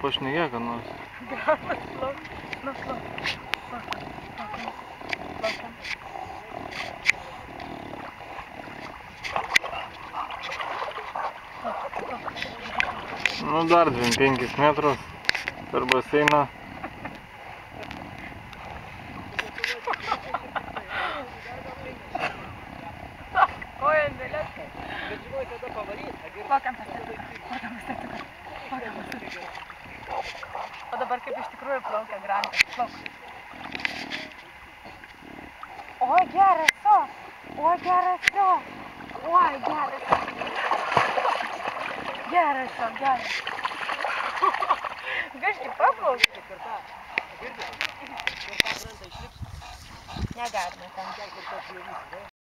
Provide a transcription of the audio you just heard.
pašnekėk, kad nors. Geras, plauk. Nu, plauk. Plaukiam. Nu, dar 25 metrus per baseiną. Kojom vėliau. Bet žinoj, tada pavaryt. Plaukiam pas tėtuką. O dabar kaip iš tikrųjų plaukia Grantas. Plauk. Oi, geras to. Oi, geras to. Oi, geras. Geras to, geras. Biškį paplauk. Negalime ten.